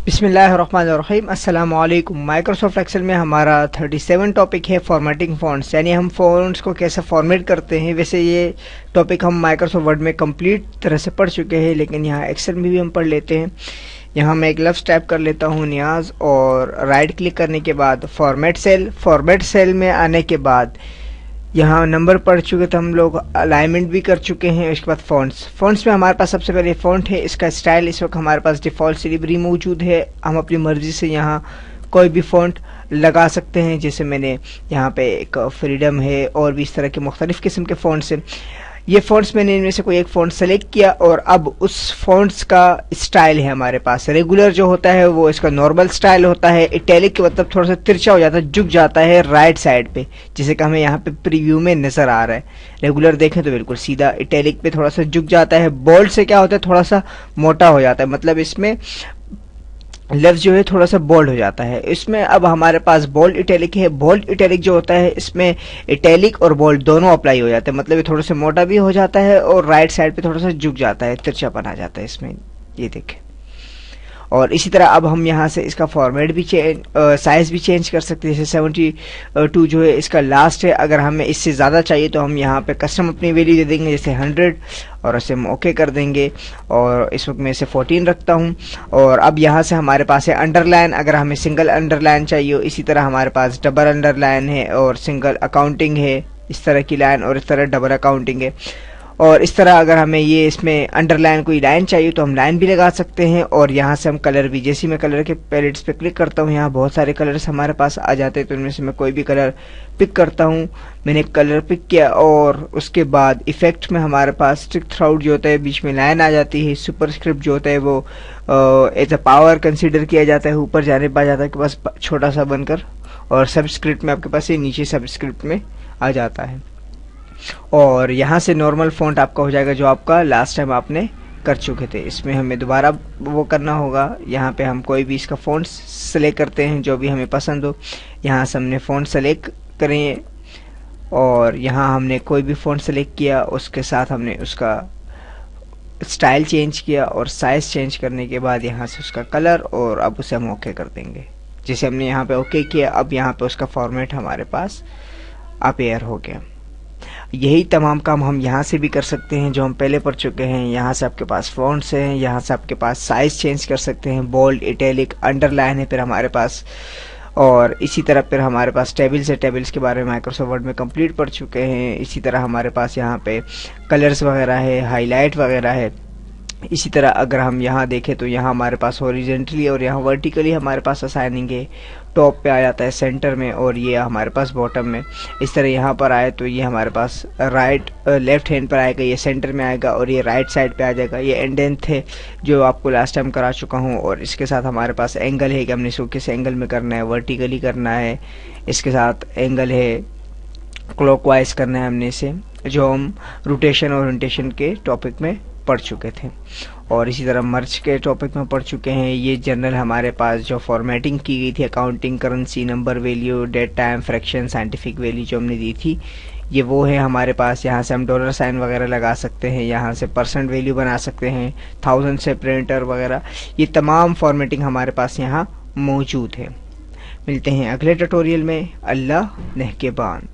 बिस्मिल्लाहिर्रहमानिर्रहीम। अस्सलामु अलैकुम। माइक्रोसॉफ्ट एक्सेल में हमारा 37 टॉपिक है फॉर्मेटिंग फ़ॉन्ट्स, यानी हम फ़ॉन्ट्स को कैसे फॉर्मेट करते हैं। वैसे ये टॉपिक हम माइक्रोसॉफ्ट वर्ड में कंप्लीट तरह से पढ़ चुके हैं, लेकिन यहाँ एक्सेल में भी हम पढ़ लेते हैं। यहाँ मैं एक लफ्ज़ टाइप कर लेता हूँ नियाज, और राइट क्लिक करने के बाद फॉर्मेट सेल में आने के बाद यहाँ नंबर पढ़ चुके थे हम लोग, अलाइनमेंट भी कर चुके हैं। उसके बाद फ़ॉन्ट्स में हमारे पास सबसे पहले फ़ॉन्ट है। इसका स्टाइल इस वक्त हमारे पास डिफ़ॉल्ट सिलिबरी मौजूद है। हम अपनी मर्ज़ी से यहाँ कोई भी फ़ॉन्ट लगा सकते हैं। जैसे मैंने यहाँ पे एक फ्रीडम है, और भी इस तरह के मुख्तलिफ़ किस्म के फ़ॉन्ट्स हैं। ये फ़ॉन्ट्स मैंने इनमें से कोई एक फ़ॉन्ट सेलेक्ट किया, और अब उस फ़ॉन्ट्स का स्टाइल है हमारे पास। रेगुलर जो होता है वो इसका नॉर्मल स्टाइल होता है। इटैलिक के मतलब थोड़ा सा तिरछा हो जाता है, झुक जाता है राइट साइड पे, जैसे कि हमें यहाँ पे प्रीव्यू में नज़र आ रहा है। रेगुलर देखें तो बिल्कुल सीधा, इटैलिक पे थोड़ा सा झुक जाता है। बोल्ड से क्या होता है, थोड़ा सा मोटा हो जाता है, मतलब इसमें लफ्ज़ जो है थोड़ा सा बोल्ड हो जाता है। इसमें अब हमारे पास बोल्ड इटैलिक है। बोल्ड इटैलिक जो होता है इसमें इटैलिक और बोल्ड दोनों अप्लाई हो जाते हैं, मतलब ये थोड़ा सा मोटा भी हो जाता है और राइट साइड पे थोड़ा सा झुक जाता है, तिरछापन आ जाता है इसमें, ये देखें। और इसी तरह अब हम यहाँ से इसका फॉर्मेट भी साइज़ भी चेंज कर सकते हैं। जैसे 72 जो है इसका लास्ट है। अगर हमें इससे ज़्यादा चाहिए तो हम यहाँ पे कस्टम अपनी वैल्यू दे देंगे, जैसे 100, और उसे हम ओके कर देंगे। और इस वक्त मैं इसे 14 रखता हूँ। और अब यहाँ से हमारे पास है अंडरलाइन, अगर हमें सिंगल अंडरलाइन चाहिए। इसी तरह हमारे पास डबल अंडरलाइन है, और सिंगल अकाउंटिंग है, इस तरह की लाइन, और इस तरह डबल अकाउंटिंग है। और इस तरह अगर हमें ये इसमें अंडरलाइन कोई लाइन चाहिए तो हम लाइन भी लगा सकते हैं। और यहाँ से हम कलर भी, जैसे मैं कलर के पैलेट्स पे क्लिक करता हूँ, यहाँ बहुत सारे कलर्स हमारे पास आ जाते हैं, तो इनमें से मैं कोई भी कलर पिक करता हूँ। मैंने कलर पिक किया, और उसके बाद इफेक्ट में हमारे पास स्टिक थ्राउट जो होता है, बीच में लाइन आ जाती है। सुपरस्क्रिप्ट जो होता है वो एज अ पावर कंसिडर किया जाता है, ऊपर जाने पा जाता है कि बस छोटा सा बनकर, और सबस्क्रिप्ट में आपके पास ये नीचे सबस्क्रिप्ट में आ जाता है। और यहाँ से नॉर्मल फ़ॉन्ट आपका हो जाएगा जो आपका लास्ट टाइम आपने कर चुके थे। इसमें हमें दोबारा वो करना होगा। यहाँ पे हम कोई भी इसका फ़ॉन्ट सेलेक्ट करते हैं जो भी हमें पसंद हो। यहाँ से हमने फ़ॉन्ट सेलेक्ट करें, और यहाँ हमने कोई भी फ़ॉन्ट सेलेक्ट किया, उसके साथ हमने उसका स्टाइल चेंज किया, और साइज़ चेंज करने के बाद यहाँ से उसका कलर, और अब उसे हम ओके कर देंगे। जैसे हमने यहाँ पे ओके किया, अब यहाँ पे उसका फॉर्मेट हमारे पास अपीयर हो गया। यही तमाम काम हम यहाँ से भी कर सकते हैं जो हम पहले पढ़ चुके हैं। यहाँ से आपके पास फ़ॉन्ट्स हैं, यहाँ से आपके पास साइज़ चेंज कर सकते हैं, बोल्ड, इटैलिक, अंडरलाइन है फिर हमारे पास। और इसी तरह फिर हमारे पास टेबल्स है। टेबल्स के बारे में माइक्रोसॉफ्ट वर्ड में कंप्लीट पढ़ चुके हैं। इसी तरह हमारे पास यहाँ पे कलर्स वगैरह है, हाईलाइट वगैरह है। इसी तरह अगर हम यहाँ देखें तो यहाँ हमारे पास हॉरिजेंटली और यहाँ वर्टिकली हमारे पास असाइनिंग है। टॉप पे आ जाता है सेंटर में, और ये हमारे पास बॉटम में। इस तरह यहाँ पर आए तो ये हमारे पास लेफ्ट हैंड पर आएगा, ये सेंटर में आएगा, और ये राइट साइड पे आ जाएगा। ये एंडेंथ है जो आपको लास्ट टाइम करा चुका हूँ। और इसके साथ हमारे पास एंगल है कि हमने इसको किस एंगल में करना है, वर्टिकली करना है। इसके साथ एंगल है, क्लॉकवाइज करना है हमने इसे, जो हम रोटेशन और ओरिएंटेशन के टॉपिक में पढ़ चुके थे। और इसी तरह मर्ज के टॉपिक में पढ़ चुके हैं। ये जनरल हमारे पास जो फॉर्मेटिंग की गई थी, accounting, currency, number value, date time, fraction, scientific value जो हमने दी थी, ये वो है हमारे पास। यहाँ से हम डॉलर साइन वगैरह लगा सकते हैं, यहाँ से परसेंट वैल्यू बना सकते हैं, 1000 से प्रिंटर वगैरह। ये तमाम फॉर्मेटिंग हमारे पास यहाँ मौजूद है। मिलते हैं अगले ट्यूटोरियल में। अल्लाह नेहकेबान।